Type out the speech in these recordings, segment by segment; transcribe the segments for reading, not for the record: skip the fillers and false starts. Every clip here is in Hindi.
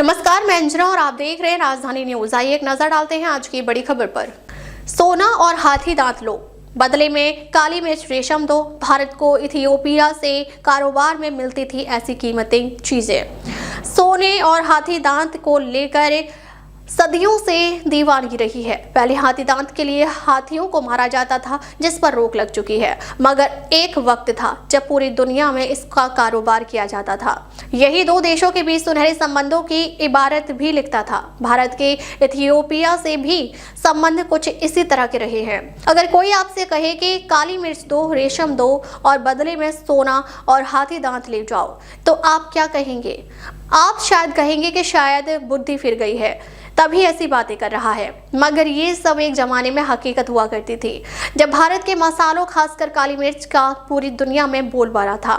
नमस्कार, मैं अंजना और आप देख रहे हैं राजधानी न्यूज। आइए एक नजर डालते हैं आज की बड़ी खबर पर। सोना और हाथी दांत लो, बदले में काली मिर्च रेशम दो। भारत को इथियोपिया से कारोबार में मिलती थी ऐसी कीमती चीजें। सोने और हाथी दांत को लेकर सदियों से दीवानगी रही है। पहले हाथी दांत के लिए हाथियों को मारा जाता था, जिस पर रोक लग चुकी है, मगर एक वक्त था जब पूरी दुनिया में इसका कारोबार किया जाता था। यही दो देशों के बीच सुनहरे संबंधों की इबारत भी लिखता था। भारत के इथियोपिया से भी संबंध कुछ इसी तरह के रहे हैं। अगर कोई आपसे कहे कि काली मिर्च दो, रेशम दो और बदले में सोना और हाथी दांत ले जाओ, तो आप क्या कहेंगे? आप शायद कहेंगे कि शायद बुद्धि फिर गई है, तभी ऐसी बातें कर रहा है। मगर ये सब एक जमाने में हकीकत हुआ करती थी, जब भारत के मसालों, खासकर काली मिर्च का पूरी दुनिया में बोलबाला था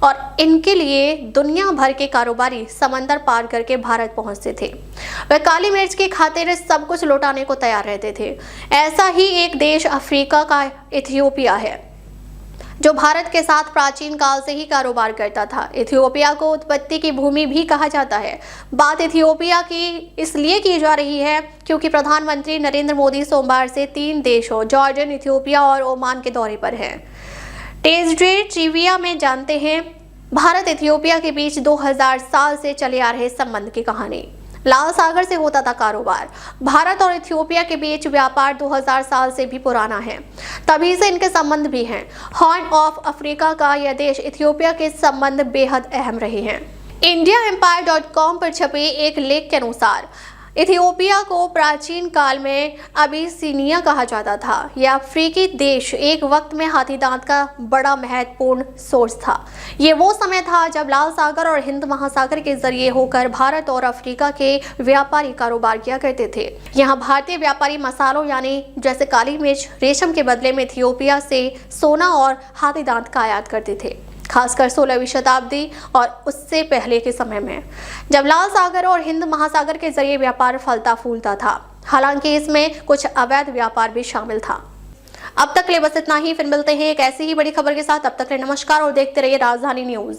और इनके लिए दुनिया भर के कारोबारी समंदर पार करके भारत पहुंचते थे। वह काली मिर्च की खातिर सब कुछ लौटाने को तैयार रहते थे। ऐसा ही एक देश अफ्रीका का इथियोपिया है, जो भारत के साथ प्राचीन काल से ही कारोबार करता था। इथियोपिया को उत्पत्ति की भूमि भी कहा जाता है। बात इथियोपिया की इसलिए की जा रही है क्योंकि प्रधानमंत्री नरेंद्र मोदी सोमवार से 3 देशों जॉर्डन, इथियोपिया और ओमान के दौरे पर हैं। टेजडे ट्रिविया में जानते हैं भारत इथियोपिया के बीच 2000 साल से चले आ रहे संबंध की कहानी। लाल सागर से होता था कारोबार। भारत और इथियोपिया के बीच व्यापार 2000 साल से भी पुराना है, तभी से इनके संबंध भी हैं। हॉर्न ऑफ अफ्रीका का यह देश इथियोपिया के संबंध बेहद अहम रहे हैं। IndiaEmpire.com पर छपे एक लेख के अनुसार इथियोपिया को प्राचीन काल में अबिसिनिया कहा जाता था। यह अफ्रीकी देश एक वक्त में हाथी दांत का बड़ा महत्वपूर्ण सोर्स था। ये वो समय था जब लाल सागर और हिंद महासागर के जरिए होकर भारत और अफ्रीका के व्यापारी कारोबार किया करते थे। यहाँ भारतीय व्यापारी मसालों यानी जैसे काली मिर्च, रेशम के बदले में इथियोपिया से सोना और हाथी दांत का आयात करते थे, खासकर 16वीं शताब्दी और उससे पहले के समय में, जब लाल सागर और हिंद महासागर के जरिए व्यापार फलता फूलता था। हालांकि इसमें कुछ अवैध व्यापार भी शामिल था। अब तक के लिए बस इतना ही। फिर मिलते हैं एक ऐसी ही बड़ी खबर के साथ। तब तक के लिए नमस्कार और देखते रहिए राजधानी न्यूज।